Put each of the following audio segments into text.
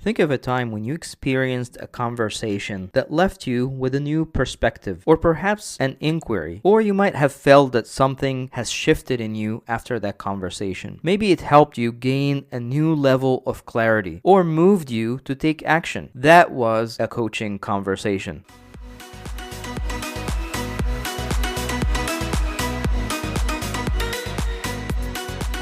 Think of a time when you experienced a conversation that left you with a new perspective, or perhaps an inquiry, or you might have felt that something has shifted in you after that conversation. Maybe it helped you gain a new level of clarity, or moved you to take action. That was a coaching conversation.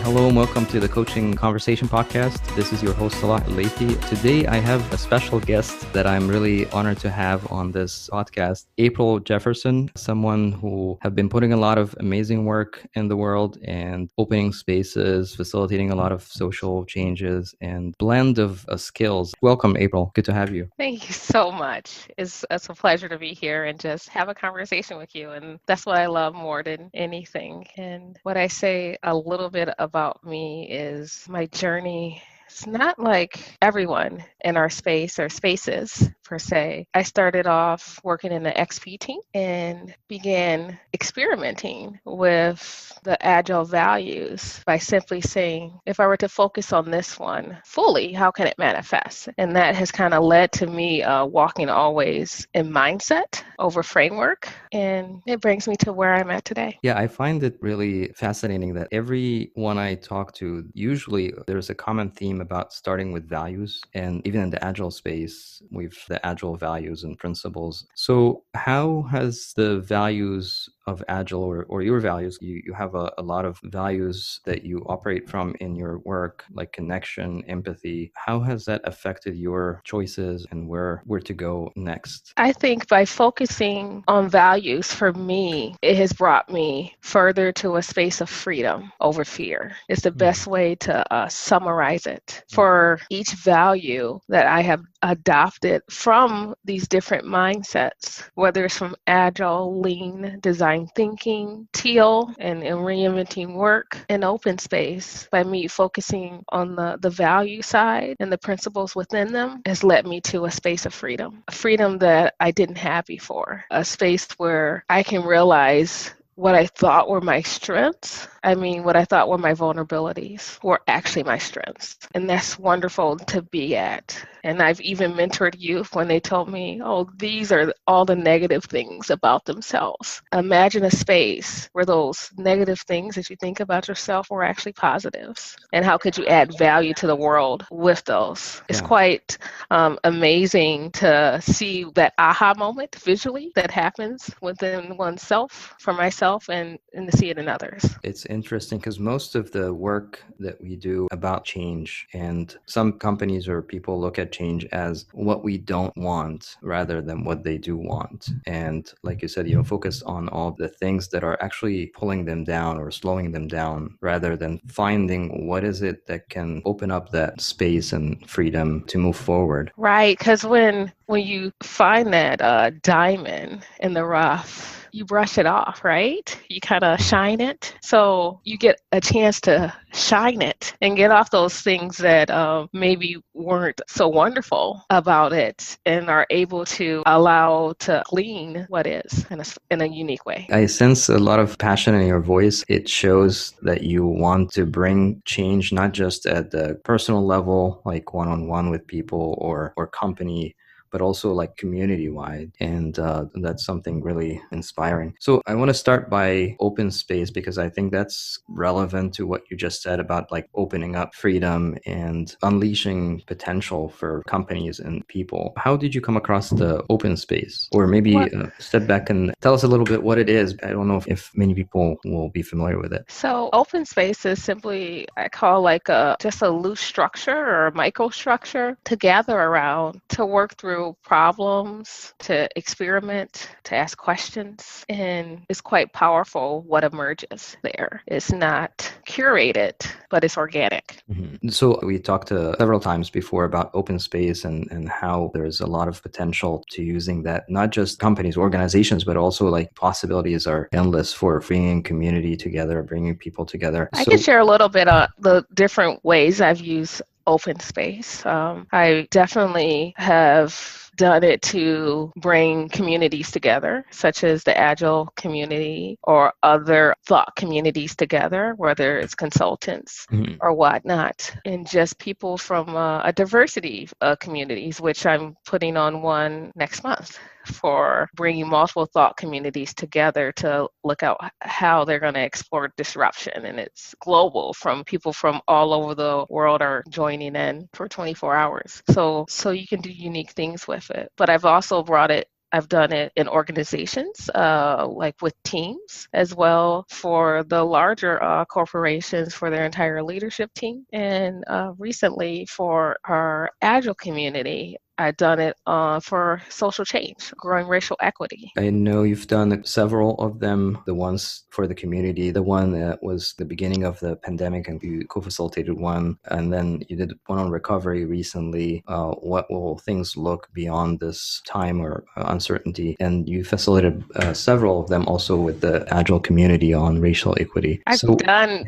Hello and welcome to the Coaching Conversation Podcast. This is your host, Salah Lethi. Today, I have a special guest that I'm really honored to have on this podcast, April Jefferson, someone who have been putting a lot of amazing work in the world and opening spaces, facilitating a lot of social changes and blend of skills. Welcome, April. Good to have you. Thank you so much. It's a pleasure to be here and just have a conversation with you. And that's what I love more than anything. And what I say a little bit about me is my journey. It's not like everyone in our space or spaces per se. I started off working in the XP team and began experimenting with the agile values by simply saying, if I were to focus on this one fully, how can it manifest? And that has kind of led to me walking always in mindset over framework. And it brings me to where I'm at today. Yeah, I find it really fascinating that everyone I talk to, usually there's a common theme about starting with values. And even in the agile space, we've the agile values and principles. So how has the values of agile or your values, you have a lot of values that you operate from in your work, like connection, empathy. How has that affected your choices and where to go next? I think by focusing on values, for me, it has brought me further to a space of freedom over fear. It's the best way to summarize it. For each value that I have adopted from these different mindsets, whether it's from agile, lean, design thinking, teal, and reinventing work, and open space, by me focusing on the value side and the principles within them, has led me to a space of freedom. A freedom that I didn't have before. A space where I can realize what I thought were my strengths, what I thought were my vulnerabilities, were actually my strengths. And that's wonderful to be at. And I've even mentored youth when they told me, oh, these are all the negative things about themselves. Imagine a space where those negative things that you think about yourself were actually positives. And how could you add value to the world with those? It's quite amazing to see that aha moment visually that happens within oneself, for myself, and to see it in others. It's interesting because most of the work that we do about change, and some companies or people look at change as what we don't want rather than what they do want. And like you said, focus on all the things that are actually pulling them down or slowing them down rather than finding what is it that can open up that space and freedom to move forward. Right, because when you find that diamond in the rough, you brush it off, right? You kind of shine it. So you get a chance to shine it and get off those things that maybe weren't so wonderful about it, and are able to allow to glean what is in a unique way. I sense a lot of passion in your voice. It shows that you want to bring change, not just at the personal level, like one-on-one with people or company, but also like community-wide. And that's something really inspiring. So I want to start by open space, because I think that's relevant to what you just said about like opening up freedom and unleashing potential for companies and people. How did you come across the open space? Or maybe step back and tell us a little bit what it is. I don't know if many people will be familiar with it. So open space is simply, I call like just a loose structure or a microstructure to gather around, to work through problems, to experiment, to ask questions. And it's quite powerful what emerges there. It's not curated, but it's organic. Mm-hmm. So we talked several times before about open space and how there's a lot of potential to using that, not just companies, organizations, but also like possibilities are endless for bringing community together, bringing people together. I can share a little bit of the different ways I've used open space. I definitely have done it to bring communities together, such as the Agile community or other thought communities together, whether it's consultants Mhm. or whatnot, and just people from a diversity of communities, which I'm putting on one next month for bringing multiple thought communities together to look at how they're going to explore disruption. And it's global, from people from all over the world are joining in for 24 hours. So you can do unique things with it. But I've done it in organizations, like with teams, as well for the larger corporations for their entire leadership team. And recently for our Agile community, I've done it for social change, growing racial equity. I know you've done several of them, the ones for the community, the one that was the beginning of the pandemic, and you co-facilitated one, and then you did one on recovery recently. What will things look beyond this time or uncertainty? And you facilitated several of them also with the Agile community on racial equity. I've done,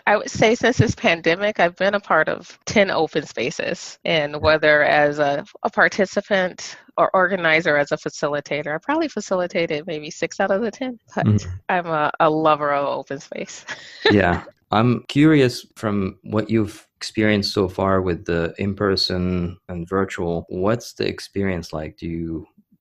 I would say since this pandemic, I've been a part of 10 open spaces. And whether as a participant or organizer, as a facilitator, I probably facilitated maybe 6 out of the 10, but I'm a lover of open space. Yeah. I'm curious, from what you've experienced so far with the in-person and virtual, what's the experience like? Do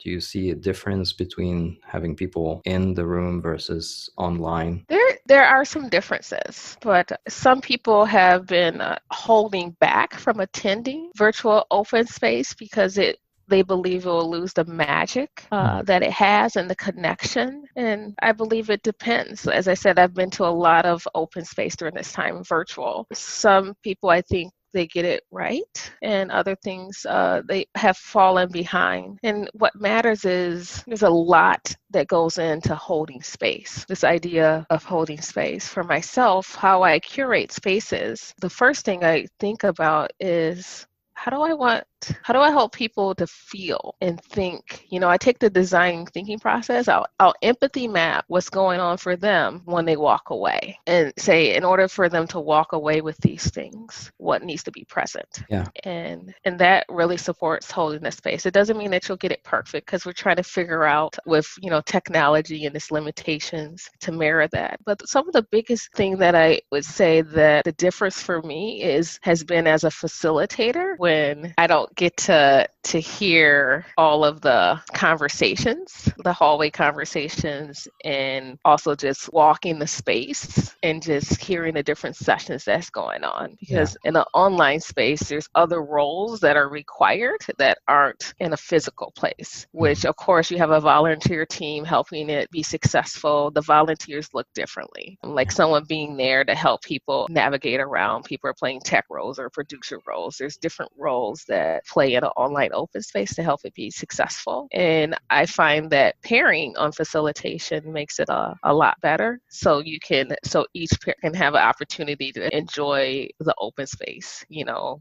you see a difference between having people in the room versus online? There are some differences, but some people have been holding back from attending virtual open space because they believe it will lose the magic that it has and the connection. And I believe it depends. As I said, I've been to a lot of open space during this time, virtual. Some people, I think, they get it right, and other things they have fallen behind. And what matters is there's a lot that goes into holding space. This idea of holding space for myself, how I curate spaces, the first thing I think about is, how do I help people to feel and think? I take the design thinking process. I'll empathy map what's going on for them when they walk away, and say, in order for them to walk away with these things, what needs to be present? Yeah. And that really supports holding the space. It doesn't mean that you'll get it perfect, because we're trying to figure out with technology and its limitations to mirror that. But some of the biggest thing that I would say that the difference for me has been as a facilitator, when I don't get to hear all of the conversations, the hallway conversations, and also just walking the space and just hearing the different sessions that's going on. Because in an online space, there's other roles that are required that aren't in a physical place, which of course you have a volunteer team helping it be successful. The volunteers look differently, like someone being there to help people navigate around. People are playing tech roles or producer roles. There's different roles that play in an online open space to help it be successful. And I find that pairing on facilitation makes it a lot better. So each pair can have an opportunity to enjoy the open space,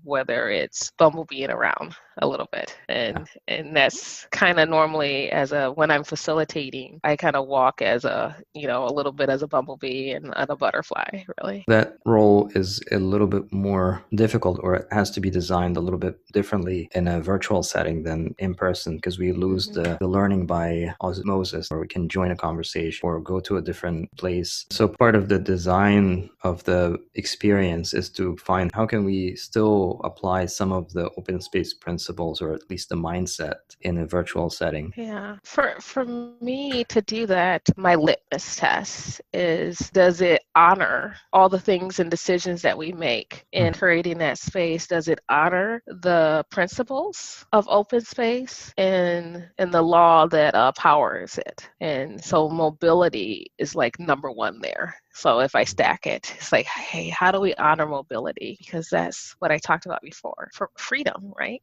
whether it's bumblebeeing around a little bit. And that's kind of normally when I'm facilitating, I kind of walk as a little bit as a bumblebee and a butterfly, really. That role is a little bit more difficult, or it has to be designed a little bit differently in a virtual setting than in person, because we lose the learning by osmosis, or we can join a conversation or go to a different place. So part of the design of the experience is to find how can we still apply some of the open space principles, or at least the mindset, in a virtual setting. Yeah. For me to do that, my litmus test is, does it honor all the things and decisions that we make in creating that space? Does it honor the principles of open space and the law that powers it? And so mobility is like number one there. So if I stack it, it's like, hey, how do we honor mobility? Because that's what I talked about before, for freedom, right?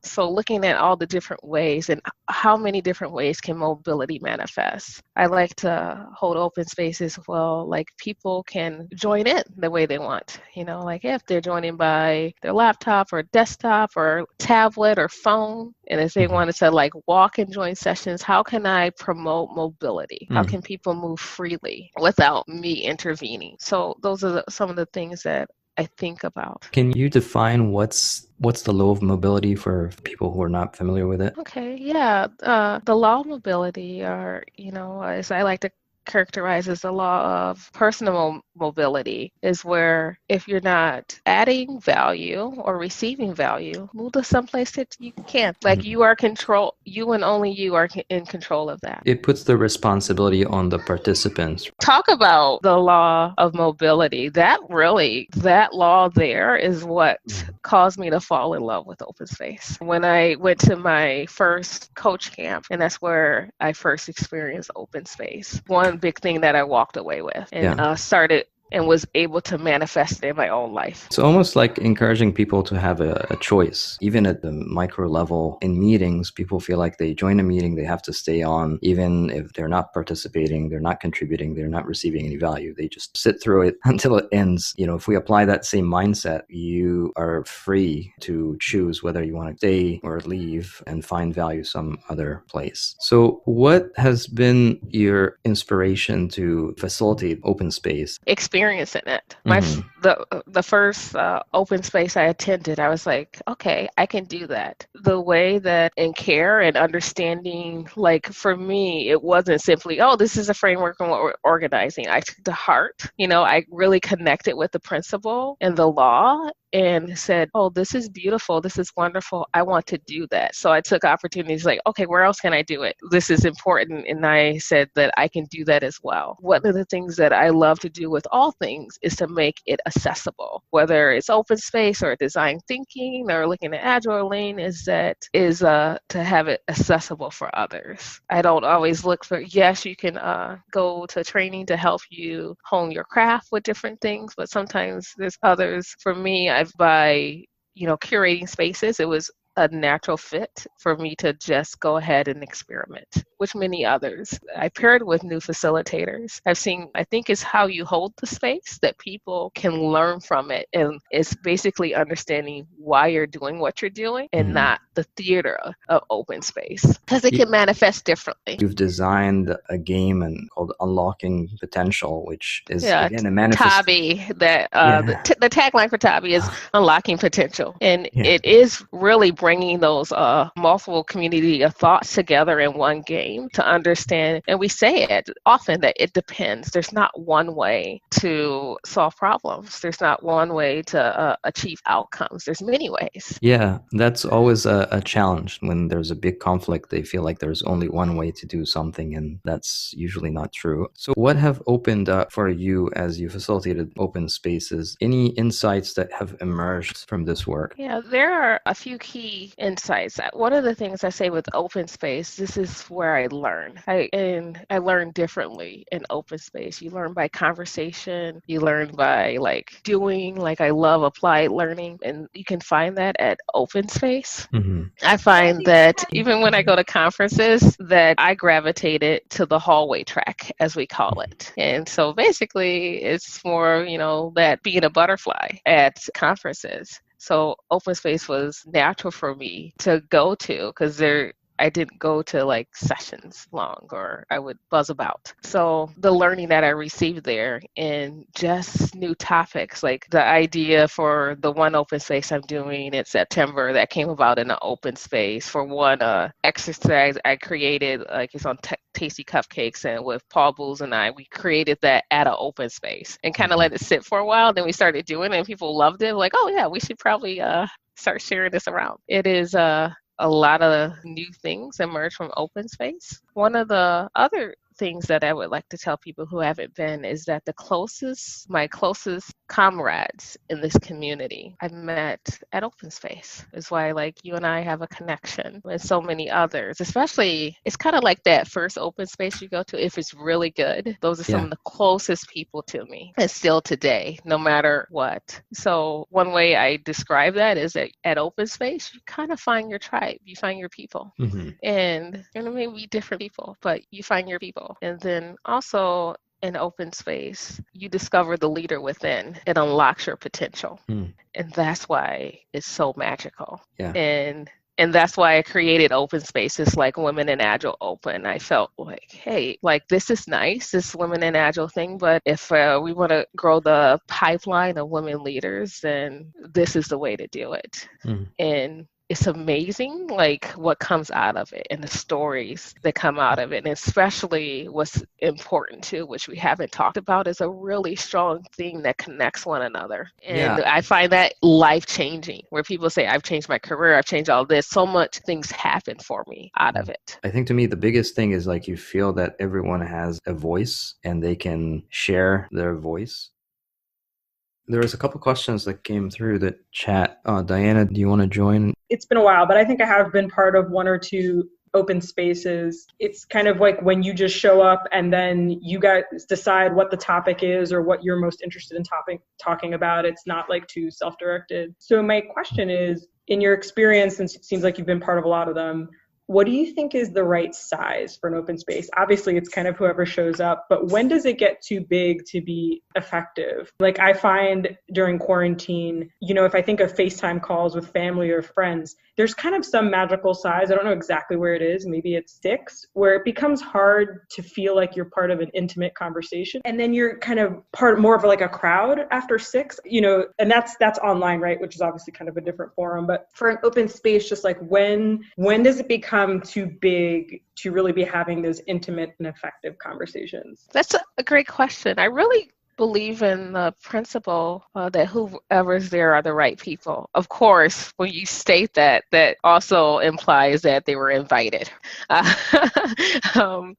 So looking at all the different ways, and how many different ways can mobility manifest. I like to hold open spaces, like people can join in the way they want, like if they're joining by their laptop or desktop or tablet or phone, and if they wanted to walk and join sessions, how can I promote mobility? How can people move freely without me intervening? So those are some of the things that I think about. Can you define what's the law of mobility for people who are not familiar with it? Okay, yeah. The law of mobility, or, as I like to characterize as the law of personal mobility, is where if you're not adding value or receiving value, move to someplace that you can. Like Mhm. you are control, you and only you are in control of that. It puts the responsibility on the participants. Talk about the law of mobility. That law there is what caused me to fall in love with open space. When I went to my first coach camp, and that's where I first experienced open space, one big thing that I walked away with and Yeah. started and was able to manifest it in my own life. It's almost like encouraging people to have a choice. Even at the micro level in meetings, people feel like they join a meeting, they have to stay on, even if they're not participating, they're not contributing, they're not receiving any value. They just sit through it until it ends. If we apply that same mindset, you are free to choose whether you want to stay or leave and find value some other place. So what has been your inspiration to facilitate open space? Experiencing it. Mm-hmm. The first open space I attended, I was like, okay, I can do that. The way that in care and understanding, like for me, it wasn't simply, oh, this is a framework on what we're organizing. I took to heart. I really connected with the principle and the law and said, oh, this is beautiful. This is wonderful. I want to do that. So I took opportunities like, okay, where else can I do it? This is important. And I said that I can do that as well. One of the things that I love to do with all things is to make it accessible, whether it's open space or design thinking or looking at agile or lean, is to have it accessible for others. I don't always look for, yes, you can go to training to help you hone your craft with different things, but sometimes there's others. For me, by curating spaces, it was a natural fit for me to just go ahead and experiment, which many others. I paired with new facilitators. I think it's how you hold the space that people can learn from it. And it's basically understanding why you're doing what you're doing and not the theater of open space, because it can manifest differently. You've designed a game called Unlocking Potential, which is again a manifest. Tabi, the tagline for Tabi is Unlocking Potential. And it is really bringing those multiple community of thoughts together in one game to understand. And we say it often that it depends. There's not one way to solve problems. There's not one way to achieve outcomes. There's many ways. Yeah, that's always a challenge. When there's a big conflict, they feel like there's only one way to do something, and that's usually not true. So what have opened up for you as you facilitated open spaces? Any insights that have emerged from this work? Yeah, there are a few key insights. One of the things I say with open space, this is where I learn. I learn differently in open space. You learn by conversation. You learn by doing. I love applied learning, and you can find that at open space. I find that even when I go to conferences, that I gravitated to the hallway track, as we call it. And so basically, it's more, that being a butterfly at conferences. So open space was natural for me to go to, because I didn't go to sessions long, or I would buzz about. So the learning that I received there in just new topics, like the idea for the one open space I'm doing in September that came about in an open space for one exercise I created, it's on Tasty Cupcakes, and with Paul Booz and I, we created that at an open space and kind of let it sit for a while. Then we started doing it and people loved it. Oh yeah, we should probably start sharing this around. It is a lot of new things emerge from open space. One of the other things that I would like to tell people who haven't been is that my closest comrades in this community I've met at open space. Is why you and I have a connection with so many others, especially it's kind of like that first open space you go to. If it's really good, those are some of the closest people to me, and still today, no matter what. So one way I describe that is that at open space, you kind of find your tribe, you find your people. And maybe different people, but you find your people. And then also in open space, you discover the leader within. It unlocks your potential. And that's why it's so magical. And And that's why I created open spaces like Women in Agile Open. I felt like, hey, like this is nice, this Women in Agile thing, but if we want to grow the pipeline of women leaders, then this is the way to do it. Mm. And it's amazing, like what comes out of it and the stories that come out of it. And especially what's important too, which we haven't talked about, is a really strong thing that connects one another. And Yeah. I find that life-changing, where people say, I've changed my career, I've changed all this. So much things happen for me out of it. I think to me, the biggest thing is like you feel that everyone has a voice and they can share their voice. There was a couple questions that came through the chat. Diana, do you want to join? It's been a while, but I think I have been part of one or two open spaces. It's kind of like when you just show up and then you guys decide what the topic is or what you're most interested in talking about. It's not like too self-directed. So my question is, in your experience, since it seems like you've been part of a lot of them, what do you think is the right size for an open space? Obviously, it's kind of whoever shows up, but when does it get too big to be effective? Like I find during quarantine, if I think of FaceTime calls with family or friends, there's kind of some magical size. I don't know exactly where it is. Maybe it's 6, where it becomes hard to feel like you're part of an intimate conversation. And then you're kind of part more of like a crowd after 6, and that's online, right? Which is obviously kind of a different forum. But for an open space, just like when does it become too big to really be having those intimate and effective conversations? That's a great question. I really believe in the principle that whoever's there are the right people. Of course, when you state that, that also implies that they were invited.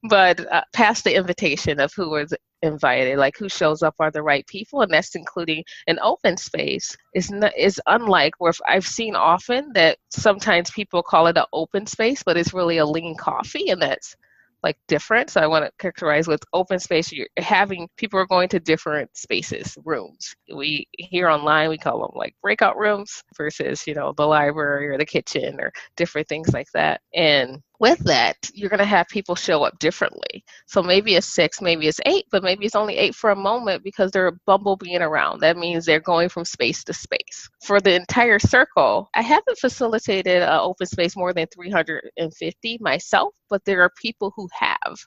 But past the invitation of who was invited, like who shows up are the right people, and that's including an open space, is unlike where I've seen often that sometimes people call it an open space, but it's really a lean coffee, and that's like different. So I want to characterize with open space, you're having people are going to different spaces, rooms. We here online, we call them like breakout rooms versus, the library or the kitchen or different things like that. And with that, you're going to have people show up differently. So maybe it's 6, maybe it's 8, but maybe it's only 8 for a moment because they're bumblebeeing around. That means they're going from space to space. For the entire circle, I haven't facilitated an open space more than 350 myself, but there are people who have,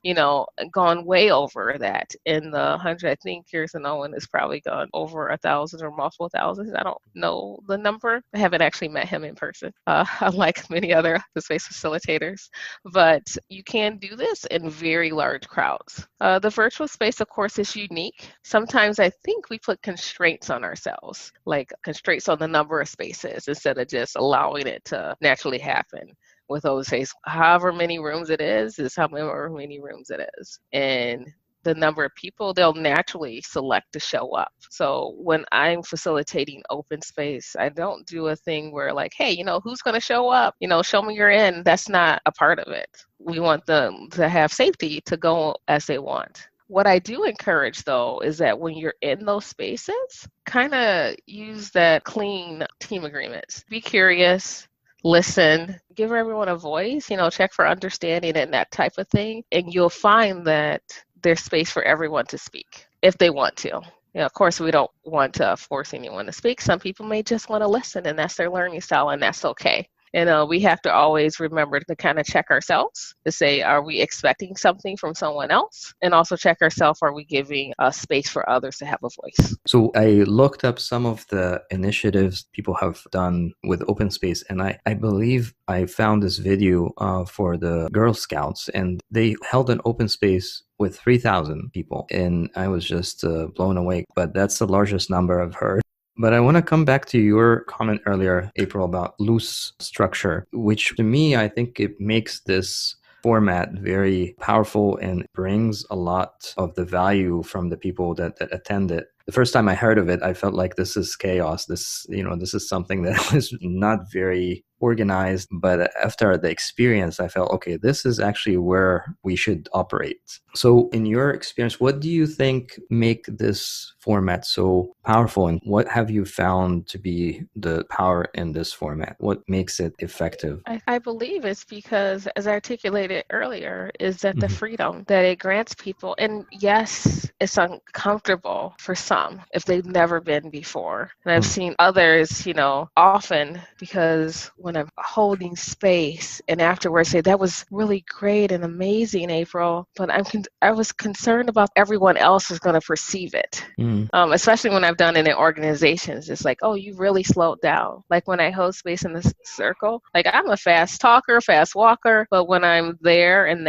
gone way over that. In the 100, I think Kirsten Owen has probably gone over 1,000 or multiple thousands. I don't know the number. I haven't actually met him in person, unlike many other open space facilitators. But you can do this in very large crowds. The virtual space, of course, is unique. Sometimes I think we put constraints on ourselves, like constraints on the number of spaces instead of just allowing it to naturally happen. With those spaces, however many rooms it is however many rooms it is. And the number of people, they'll naturally select to show up. So when I'm facilitating open space, I don't do a thing where like, hey, who's going to show up? Show me you're in. That's not a part of it. We want them to have safety to go as they want. What I do encourage, though, is that when you're in those spaces, kind of use that clean team agreements. Be curious. Listen, give everyone a voice, check for understanding and that type of thing. And you'll find that there's space for everyone to speak if they want to. Of course, we don't want to force anyone to speak. Some people may just want to listen, and that's their learning style, and that's okay. And we have to always remember to kind of check ourselves to say, are we expecting something from someone else? And also check ourselves, are we giving space for others to have a voice? So I looked up some of the initiatives people have done with open space, and I believe I found this video for the Girl Scouts, and they held an open space with 3,000 people, and I was just blown away. But that's the largest number I've heard. But I want to come back to your comment earlier, April, about loose structure, which to me, I think it makes this format very powerful and brings a lot of the value from the people that attend it. The first time I heard of it, I felt like this is chaos. This is something that was not very organized. But after the experience, I felt, okay, this is actually where we should operate. So in your experience, what do you think make this format so powerful? And what have you found to be the power in this format? What makes it effective? I believe it's because, as I articulated earlier, is that the freedom that it grants people. And yes, it's uncomfortable for some if they've never been before. And I've seen others, often, because when when I'm holding space and afterwards say, that was really great and amazing, April, but I was concerned about everyone else is going to perceive it. Especially when I've done it in organizations. It's like, oh, you really slowed down. Like when I hold space in the circle, like I'm a fast talker, fast walker, but when I'm there and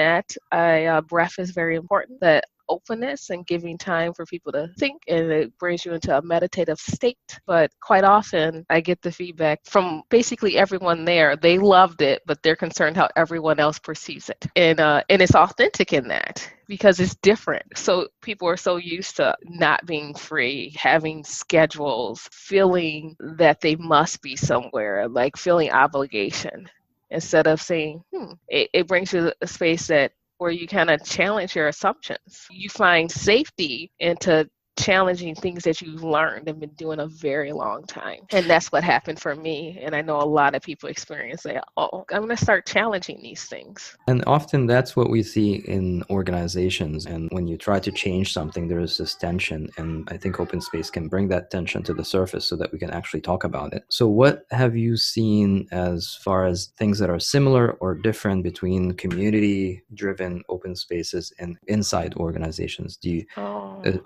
breath is very important. That openness and giving time for people to think, and it brings you into a meditative state. But quite often I get the feedback from basically everyone there. They loved it, but they're concerned how everyone else perceives it. And it's authentic in that because it's different. So people are so used to not being free, having schedules, feeling that they must be somewhere, like feeling obligation. Instead of saying, it brings you a space where you kind of challenge your assumptions. You find safety into challenging things that you've learned and been doing a very long time. And that's what happened for me. And I know a lot of people experience that, I'm going to start challenging these things. And often that's what we see in organizations. And when you try to change something, there is this tension. And I think open space can bring that tension to the surface so that we can actually talk about it. So what have you seen as far as things that are similar or different between community-driven open spaces and inside organizations?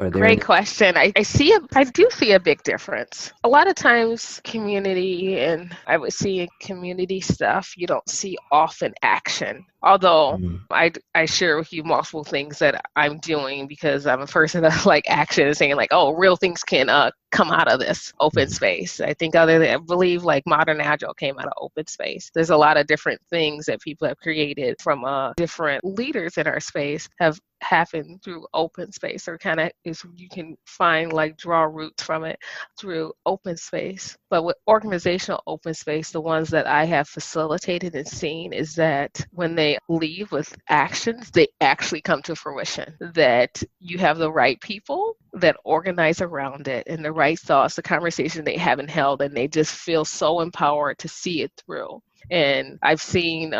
Great question. I do see a big difference. A lot of times community, and I would see in community stuff, you don't see often action. Although I share with you multiple things that I'm doing because I'm a person that like action and saying like, oh, real things can come out of this open space. I believe like modern agile came out of open space. There's a lot of different things that people have created from different leaders in our space have happened through open space, or kind of you can find like draw roots from it through open space. But with organizational open space, the ones that I have facilitated and seen is that when they leave with actions, they actually come to fruition. That you have the right people that organize around it and the right thoughts, the conversation they haven't held, and they just feel so empowered to see it through. And I've seen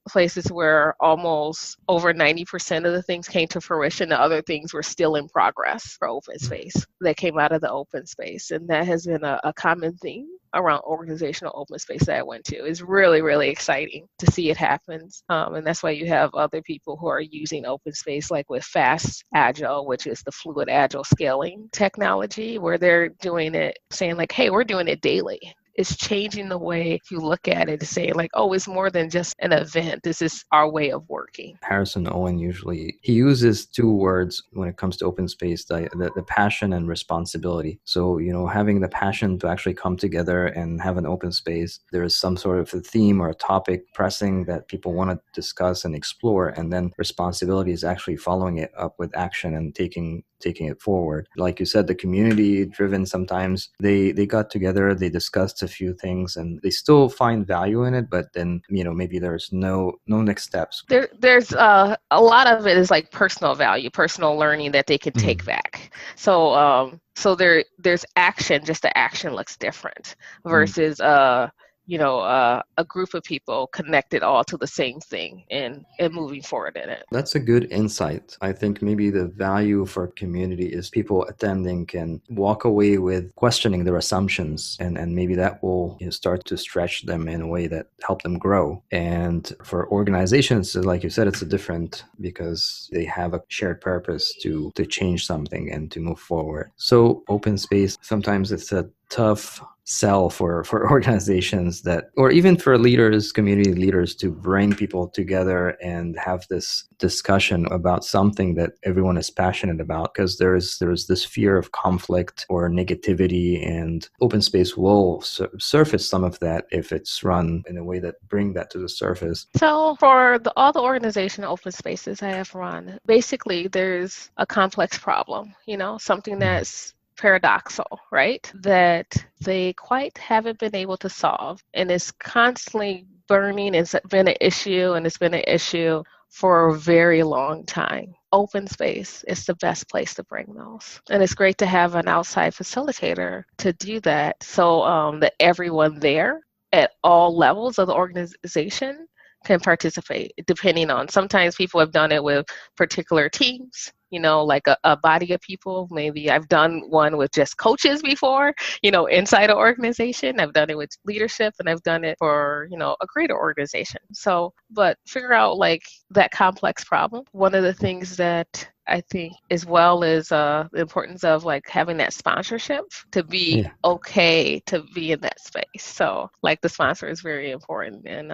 places where almost over 90% of the things came to fruition. The other things were still in progress for open space that came out of the open space. And that has been a common theme around organizational open space that I went to. It's really, really exciting to see it happen. And that's why you have other people who are using open space, like with Fast Agile, which is the fluid agile scaling technology, where they're doing it, saying like, hey, we're doing it daily. It's changing the way you look at it, to say like, oh, it's more than just an event. This is our way of working. Harrison Owen he uses two words when it comes to open space, the passion and responsibility. So, having the passion to actually come together and have an open space, there is some sort of a theme or a topic pressing that people want to discuss and explore. And then responsibility is actually following it up with action and taking it forward. Like you said, the community driven, sometimes they got together, they discussed a few things and they still find value in it, but then maybe there's no next steps. There's a lot of it is like personal value, personal learning that they can take back. So there's action, just the action looks different versus a group of people connected all to the same thing and moving forward in it. That's a good insight. I think maybe the value for community is people attending can walk away with questioning their assumptions, and maybe that will start to stretch them in a way that help them grow. And for organizations, like you said, it's a different, because they have a shared purpose to change something and to move forward. So open space, sometimes it's a tough sell for organizations or even for leaders, community leaders, to bring people together and have this discussion about something that everyone is passionate about, because there is this fear of conflict or negativity, and open space will surface some of that if it's run in a way that bring that to the surface. So for all the organizational open spaces I have run, basically there's a complex problem, something that's paradoxical, right? That they quite haven't been able to solve, and it's constantly burning. It's been an issue, and it's been an issue for a very long time. Open space is the best place to bring those, and it's great to have an outside facilitator to do that, so that everyone there at all levels of the organization can participate, depending on, sometimes people have done it with particular teams, like a body of people. Maybe I've done one with just coaches before, inside an organization. I've done it with leadership, and I've done it for, a greater organization. So, but figure out like that complex problem. One of the things that I think as well is the importance of like having that sponsorship to be okay to be in that space. So like the sponsor is very important in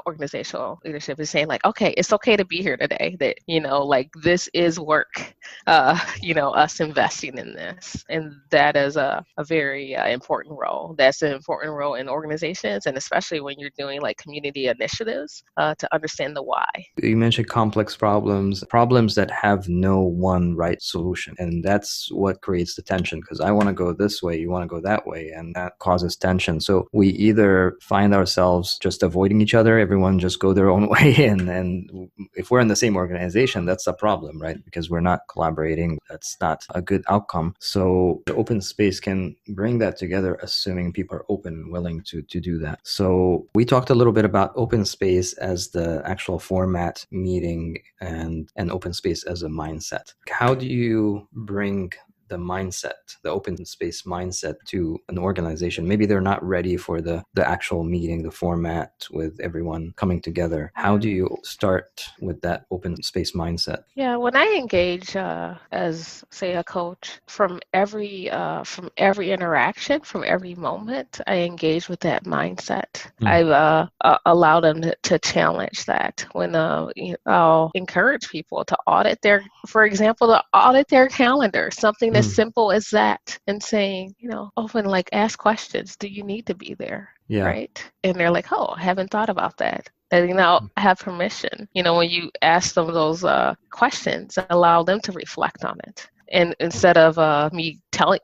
organizational leadership, is saying like, okay, it's okay to be here today, that, like this is work, us investing in this. And that is a very important role. That's an important role in organizations, and especially when you're doing like community initiatives to understand the why. You mentioned complex problems that have no one right solution. And that's what creates the tension, because I want to go this way, you want to go that way, and that causes tension. So we either find ourselves just avoiding each other, everyone just go their own way. And if we're in the same organization, that's a problem, right? Because we're not collaborating. That's not a good outcome. So the open space can bring that together, assuming people are open and willing to do that. So we talked a little bit about open space as the actual format, meeting, and open space as a mindset. How do you bring the mindset, the open space mindset, to an organization? Maybe they're not ready for the actual meeting, the format with everyone coming together. How do you start with that open space mindset? Yeah, when I engage as, say, a coach, from every interaction, from every moment, I engage with that mindset. I've allowed them to challenge that. When I'll encourage people to audit for example, to audit their calendar, something as simple as that, and saying, often like ask questions. Do you need to be there? Yeah. Right. And they're like, oh, I haven't thought about that. And I have permission. When you ask them those questions, allow them to reflect on it. And instead of me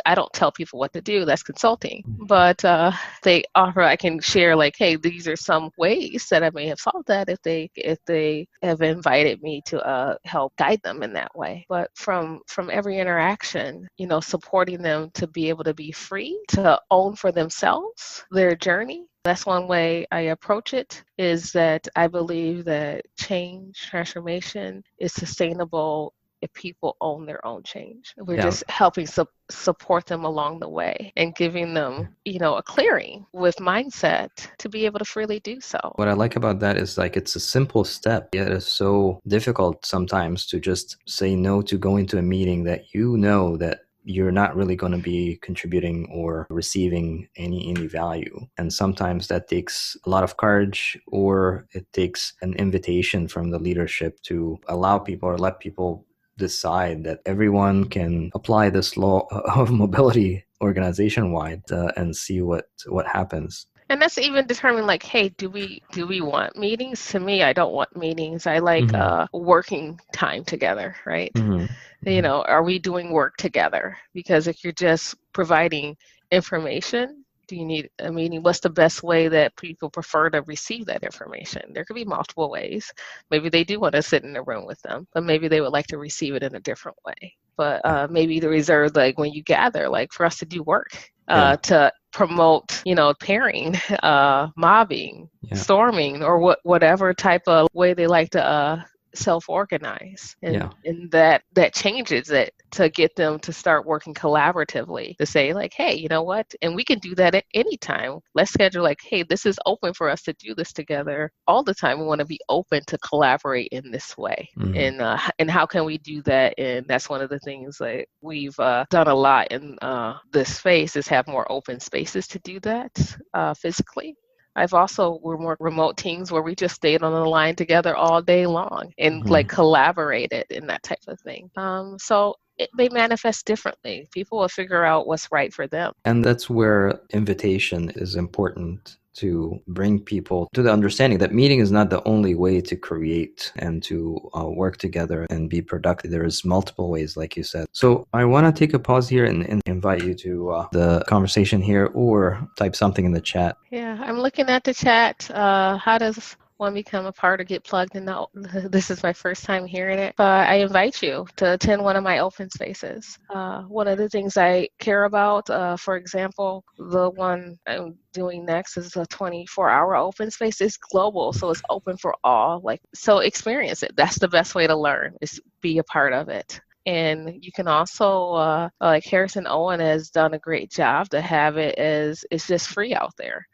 I don't tell people what to do. That's consulting. But they offer, I can share like, hey, these are some ways that I may have solved that if they have invited me to help guide them in that way. But from every interaction, supporting them to be able to be free, to own for themselves their journey. That's one way I approach it, is that I believe that transformation is sustainable if people own their own change. We're just helping support them along the way and giving them, a clearing with mindset to be able to freely do so. What I like about that is like, it's a simple step, yet it's so difficult sometimes to just say no to going to a meeting that that you're not really going to be contributing or receiving any value. And sometimes that takes a lot of courage, or it takes an invitation from the leadership to allow people or let people decide that everyone can apply this law of mobility organization-wide and see what happens. And that's even determining like, hey, do we want meetings? To me, I don't want meetings. I like working time together, right? Are we doing work together? Because if you're just providing information, do you need a meeting? What's the best way that people prefer to receive that information? There could be multiple ways. Maybe they do want to sit in a room with them, but maybe they would like to receive it in a different way. But maybe the reserve, like when you gather, like for us to do work, to promote, pairing, mobbing, storming, or whatever type of way they like to self-organize, and that changes it to get them to start working collaboratively, to say like, hey, you know what, and we can do that at any time. Let's schedule like, hey, this is open for us to do this together all the time. We want to be open to collaborate in this way. And how can we do that? And that's one of the things that we've done a lot in this space, is have more open spaces to do that physically. We're more remote teams where we just stayed on the line together all day long and like collaborated and that type of thing. So it may manifest differently. People will figure out what's right for them. And that's where invitation is important, to bring people to the understanding that meeting is not the only way to create and to work together and be productive. There's multiple ways, like you said. So I want to take a pause here and invite you to the conversation here, or type something in the chat. Yeah, I'm looking at the chat. How does want to become a part or get plugged in, this is my first time hearing it, but I invite you to attend one of my open spaces. One of the things I care about, for example, the one I'm doing next is a 24-hour open space. It's global, so it's open for all. So experience it. That's the best way to learn, is be a part of it. And you can also, like Harrison Owen has done a great job to have it as it's just free out there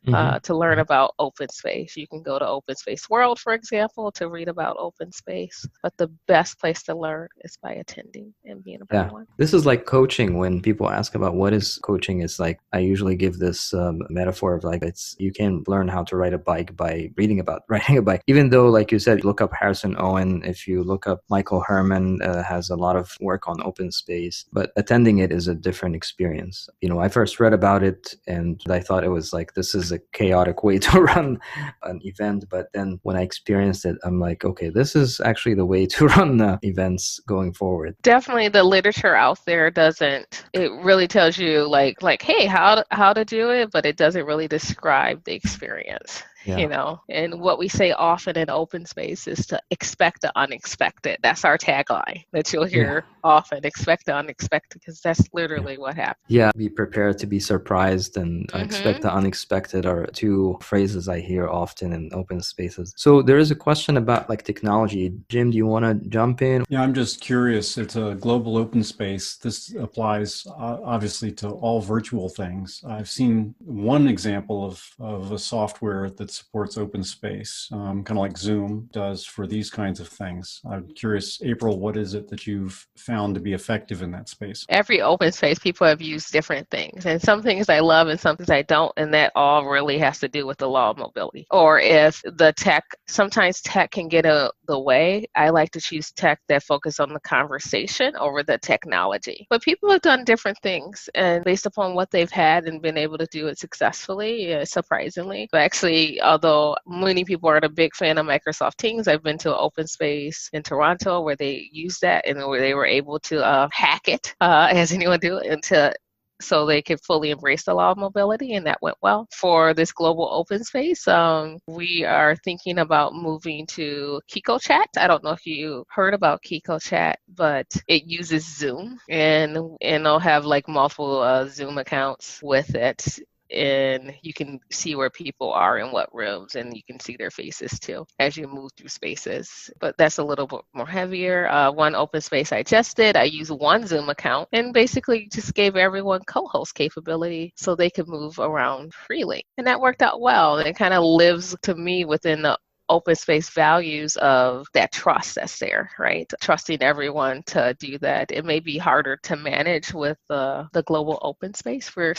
to learn about open space. You can go to Open Space World, for example, to read about open space. But the best place to learn is by attending and being a part of one. This is like coaching. When people ask about what is coaching, it's like I usually give this metaphor of like you can learn how to ride a bike by reading about riding a bike. Even though, like you said, look up Harrison Owen. If you look up Michael Herman, has a lot of work on open space, but attending it is a different experience. I first read about it and I thought it was like, this is a chaotic way to run an event. But then when I experienced it, I'm like, okay, this is actually the way to run events going forward. Definitely the literature out there it really tells you like, hey, how to do it, but it doesn't really describe the experience. And what we say often in open space is to expect the unexpected. That's our tagline that you'll hear often, expect the unexpected, because that's literally what happens. Yeah, be prepared to be surprised and expect the unexpected are two phrases I hear often in open spaces. So there is a question about like technology. Jim, do you want to jump in? Yeah, I'm just curious. It's a global open space. This applies obviously to all virtual things. I've seen one example of a software that supports open space, kind of like Zoom does for these kinds of things. I'm curious, April, what is it that you've found to be effective in that space? Every open space, people have used different things, and some things I love and some things I don't, and that all really has to do with the law of mobility. Or if sometimes tech can get in the way, I like to choose tech that focus on the conversation over the technology. But people have done different things, and based upon what they've had and been able to do it successfully, surprisingly. But actually, although many people aren't a big fan of Microsoft Teams, I've been to an open space in Toronto where they used that and where they were able to hack it, as anyone do, so they could fully embrace the law of mobility, and that went well. For this global open space, we are thinking about moving to KikoChat. I don't know if you heard about KikoChat, but it uses Zoom, and they'll have like multiple Zoom accounts with it. And you can see where people are in what rooms, and you can see their faces too as you move through spaces. But that's a little bit more heavier. One open space I just did, I used one Zoom account and basically just gave everyone co-host capability so they could move around freely. And that worked out well. It kind of lives to me within the open space values of that trust that's there, right? Trusting everyone to do that. It may be harder to manage with the global open space. We're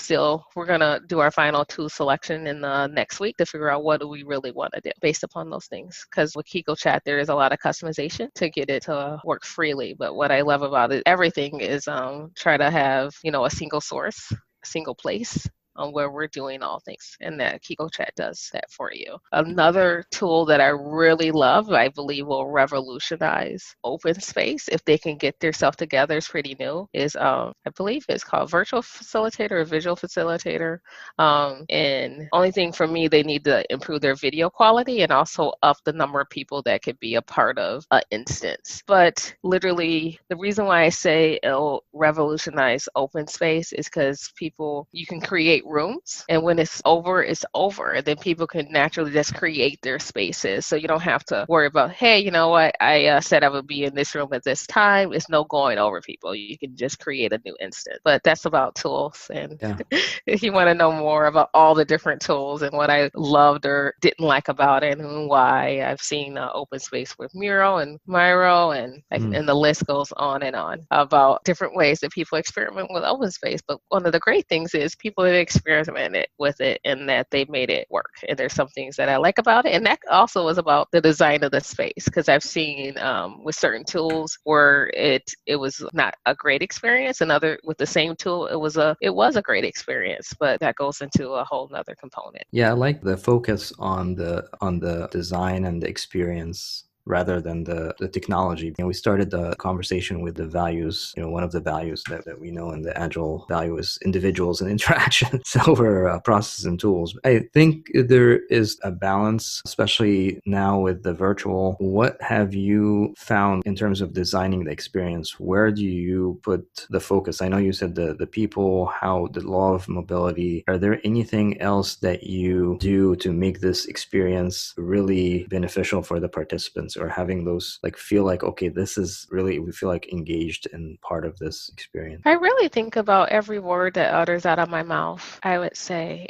going to do our final tool selection in the next week to figure out what do we really want to do based upon those things. Because with KikoChat, there is a lot of customization to get it to work freely. But what I love about it, everything is try to have, a single source, a single place on where we're doing all things, and that KikoChat does that for you. Another tool that I really love, I believe will revolutionize open space if they can get themselves together, is pretty new, is I believe it's called Virtual Facilitator or Visual Facilitator. And only thing for me, they need to improve their video quality and also up the number of people that could be a part of an instance. But literally, the reason why I say it'll revolutionize open space is because you can create rooms, and when it's over, and then people can naturally just create their spaces, so you don't have to worry about, hey, you know what, I said I would be in this room at this time. It's no going over people. You can just create a new instance. But that's about tools, and if you want to know more about all the different tools and what I loved or didn't like about it and why, I've seen open space with Miro and Miro, and and the list goes on and on about different ways that people experiment with open space. But one of the great things is people have experimented with it and that they made it work. And there's some things that I like about it. And that also was about the design of the space, because I've seen with certain tools where it was not a great experience, and with the same tool it was a great experience. But that goes into a whole nother component. Yeah, I like the focus on the design and the experience rather than the technology. We started the conversation with the values. One of the values that we know in the Agile value is individuals and interaction over processes and tools. I think there is a balance, especially now with the virtual. What have you found in terms of designing the experience? Where do you put the focus? I know you said the people, how the law of mobility. Are there anything else that you do to make this experience really beneficial for the participants, or having those feel like, okay, this is really, we feel like engaged in part of this experience? I really think about every word that utters out of my mouth. I would say,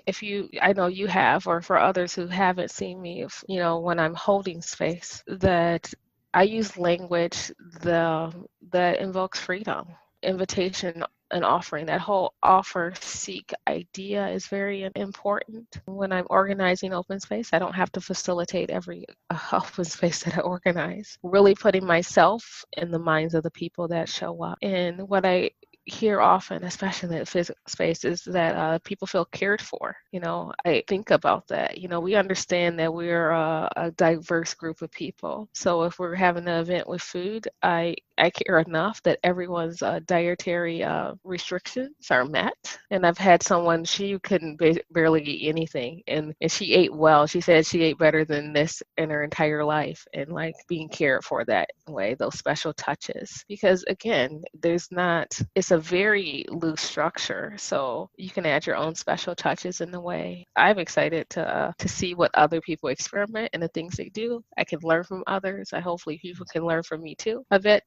I know you have, or for others who haven't seen me, when I'm holding space, that I use language that invokes freedom, invitation, and offering. That whole offer seek idea is very important. When I'm organizing open space, I don't have to facilitate every open space that I organize. Really putting myself in the minds of the people that show up. And what I hear often, especially in the physical space, is that people feel cared for. I think about that. We understand that we're a diverse group of people. So if we're having an event with food, I care enough that everyone's dietary restrictions are met. And I've had someone, she couldn't barely eat anything, and she ate well. She said she ate better than this in her entire life, and being cared for that way, those special touches. Because again, it's a very loose structure, so you can add your own special touches in the way. I'm excited to see what other people experiment and the things they do. I can learn from others. Hopefully people can learn from me too a bit,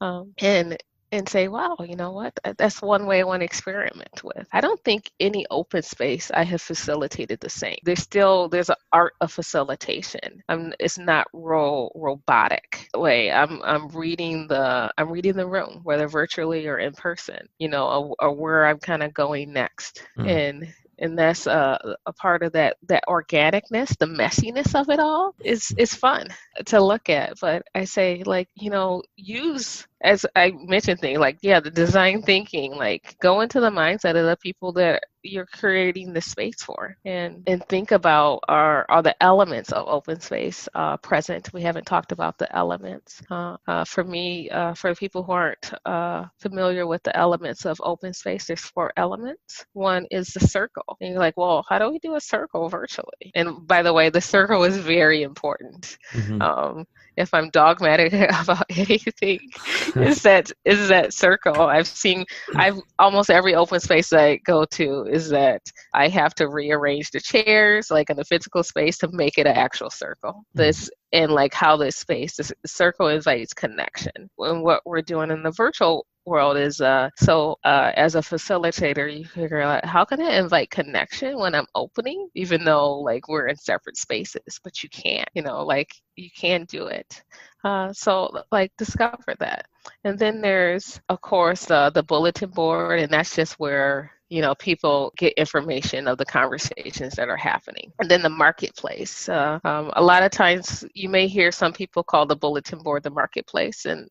and say, wow, you know what? That's one way I want to experiment with. I don't think any open space I have facilitated the same. There's an art of facilitation. It's not robotic way. I'm reading the room, whether virtually or in person, or where I'm kind of going next. And that's a part of that organicness, the messiness of it all is fun to look at. But I say, use, as I mentioned, things the design thinking, go into the mindset of the people that you're creating the space for, and think about are the elements of open space present. We haven't talked about the elements. For me, for people who aren't familiar with the elements of open space, there's 4 elements. One is the circle. And you're like, well, how do we do a circle virtually? And by the way, the circle is very important. Mm-hmm. If I'm dogmatic about anything, is that circle. I've almost every open space I go to is that I have to rearrange the chairs, in the physical space, to make it an actual circle. And how this space, the circle invites connection. And what we're doing in the virtual world is as a facilitator, you figure out, how can I invite connection when I'm opening, even though we're in separate spaces, but you can't, you can do it. So discover that. And then there's, of course, the bulletin board, and that's just where people get information of the conversations that are happening. And then the marketplace. A lot of times you may hear some people call the bulletin board the marketplace, and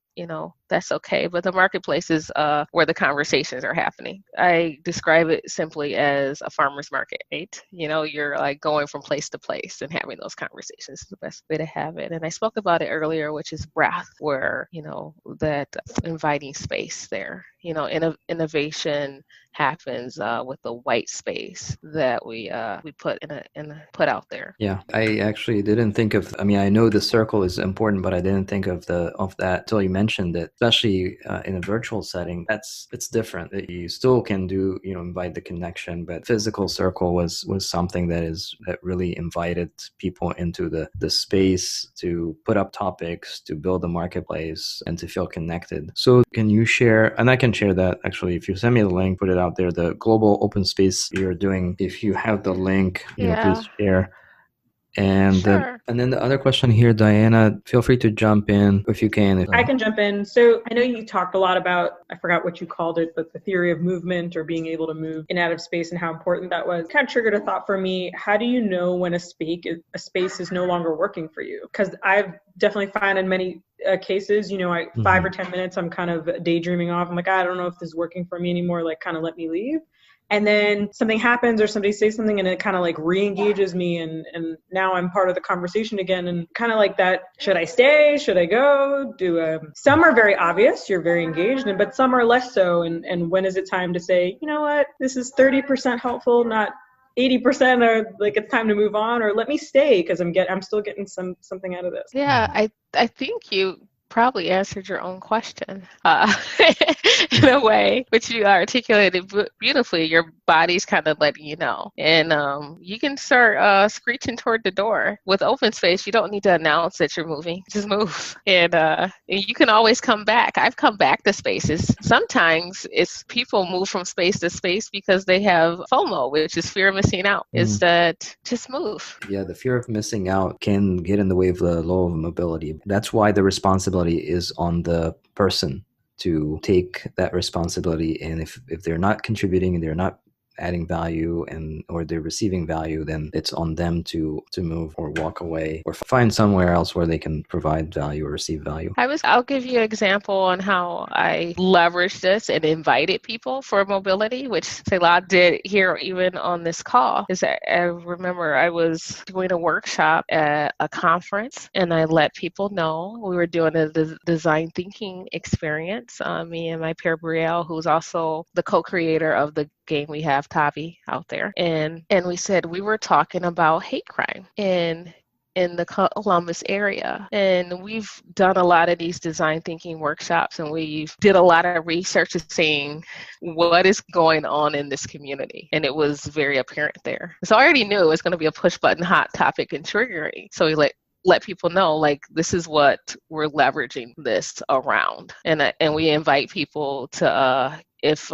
that's okay. But the marketplace is where the conversations are happening. I describe it simply as a farmer's market, right? You're going from place to place and having those conversations is the best way to have it. And I spoke about it earlier, which is breath, where, that inviting space there. Innovation happens with the white space that we put put out there. Yeah, I actually didn't think of. I know the circle is important, but I didn't think of that until you mentioned it. Especially in a virtual setting, it's different. That you still can do, invite the connection, but physical circle was something that really invited people into the space to put up topics, to build a marketplace, and to feel connected. So can you share? And I can share that actually. If you send me the link, put it out there. The global open space you're doing. If you have the link, please share. And sure. And then the other question here, Diana, feel free to jump in if you can. I can jump in. So I know you talked a lot about, I forgot what you called it, but the theory of movement, or being able to move in and out of space, and how important that was. Kind of triggered a thought for me. How do you know when a space is no longer working for you? Because I've definitely found in many cases, 5 or 10 minutes, I'm kind of daydreaming off. I'm like, I don't know if this is working for me anymore. Kind of let me leave. and then something happens or somebody says something and it kind of like re-engages me, and now I'm part of the conversation again, and kind of like that, should I stay, should I go, some are very obvious, you're very engaged, but some are less so, and when is it time to say, you know what, this is 30% helpful, not 80%, or like it's time to move on, or let me stay because I'm still getting something out of this. Yeah, I think you probably answered your own question in a way, which you articulated beautifully. Your body's kind of letting you know. And you can start screeching toward the door. With open space, you don't need to announce that you're moving. Just move. And you can always come back. I've come back to spaces. Sometimes it's people move from space to space because they have FOMO, which is fear of missing out. Is that just move. Yeah, the fear of missing out can get in the way of the law of mobility. That's why the responsibility is on the person to take that responsibility. And if they're not contributing and they're not adding value or they're receiving value, then it's on them to move or walk away or find somewhere else where they can provide value or receive value. I'll give you an example on how I leveraged this and invited people for mobility, which Selah did here even on this call. Is that I remember I was doing a workshop at a conference and I let people know we were doing a design thinking experience. Me and my peer Brielle, who's also the co-creator of the game we have, Tavi, out there. And we said we were talking about hate crime in the Columbus area. And we've done a lot of these design thinking workshops, and we've did a lot of research seeing what is going on in this community. And it was very apparent there. So I already knew it was going to be a push button hot topic and triggering. So we let people know, like, this is what we're leveraging this around. And we invite people to, if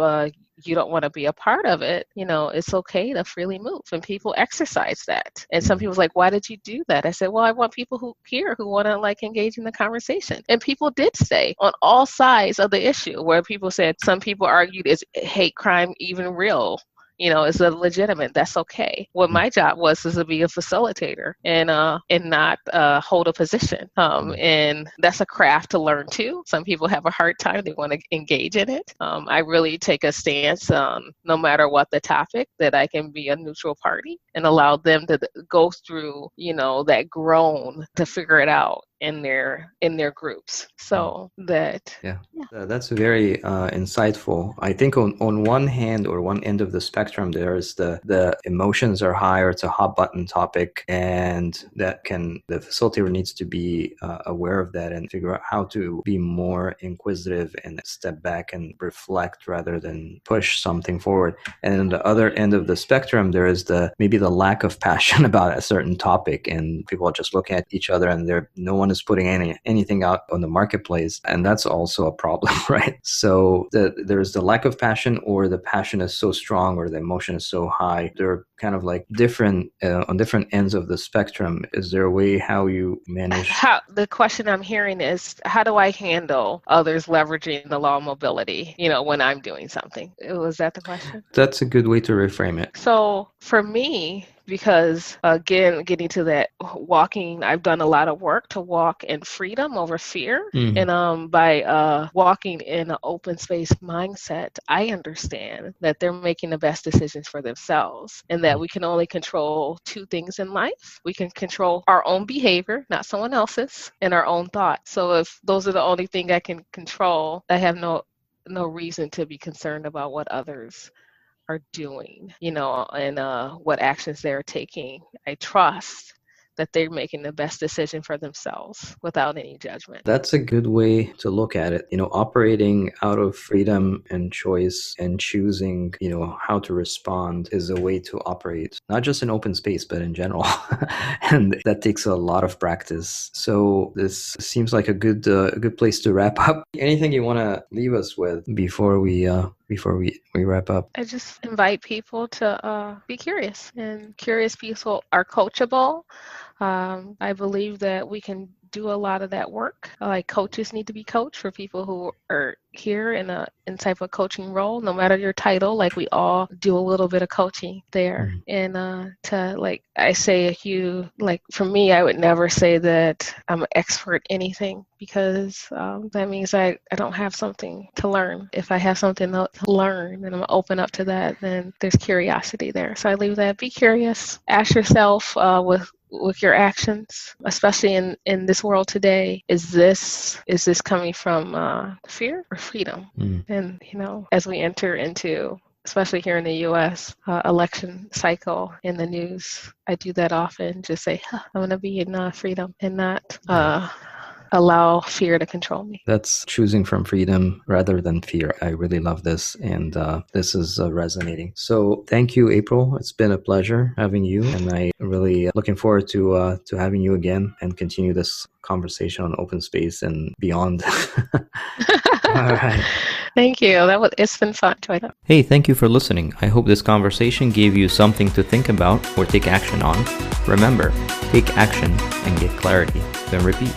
you don't want to be a part of it, it's okay to freely move. And people exercise that. And some people's like, why did you do that? I said, well, I want people who want to engage in the conversation. And people did stay on all sides of the issue, where people said, some people argued, is hate crime even real? Is a legitimate, that's okay. What my job was to be a facilitator and not hold a position. And that's a craft to learn too. Some people have a hard time, they want to engage in it. I really take a stance, no matter what the topic, that I can be a neutral party and allow them to go through, that groan to figure it out in their groups. So that that's very insightful. I think on one hand, or one end of the spectrum, there's the emotions are high, or it's a hot button topic, and the facilitator needs to be aware of that and figure out how to be more inquisitive and step back and reflect rather than push something forward. And on the other end of the spectrum, there is maybe the lack of passion about a certain topic, and people just look at each other and no one is putting anything out on the marketplace, and that's also a problem, right? So there's the lack of passion, or the passion is so strong, or the emotion is so high. They're kind of like different on different ends of the spectrum. Is there a way how you manage? The question I'm hearing is, how do I handle others leveraging the law of mobility, when I'm doing something? Was that the question? That's a good way to reframe it. So for me, because again, getting to that walking, I've done a lot of work to walk in freedom over fear. And by walking in an open space mindset, I understand that they're making the best decisions for themselves, and that we can only control two things in life. We can control our own behavior, not someone else's, and our own thoughts. So if those are the only thing I can control, I have no reason to be concerned about what others are doing, and what actions they're taking. I trust that they're making the best decision for themselves without any judgment. That's a good way to look at it. Operating out of freedom and choice and choosing, how to respond is a way to operate, not just in open space, but in general. And that takes a lot of practice. So this seems like a good place to wrap up. Anything you want to leave us with before we wrap up? I just invite people to be curious, and curious people are coachable. I believe that we can do a lot of that work. Like coaches need to be coached for people who are here in type of coaching role, no matter your title. Like we all do a little bit of coaching there. And to like I say, if you like for me, I would never say that I'm an expert anything, because that means I don't have something to learn. If I have something to learn and I'm open up to that, then there's curiosity there. So I leave that. Be curious. Ask yourself with your actions, especially in this world today, is this coming from fear or freedom? And as we enter into, especially here in the U.S., election cycle in the news, I do that often. Just say, I'm going to be in freedom and not allow fear to control me. That's choosing from freedom rather than fear. I really love this, and this is resonating. So thank you, April. It's been a pleasure having you, and I really looking forward to having you again and continue this conversation on open space and beyond. All right. Thank you. It's been fun. Enjoyed it. Hey, thank you for listening. I hope this conversation gave you something to think about or take action on. Remember, take action and get clarity. Then repeat.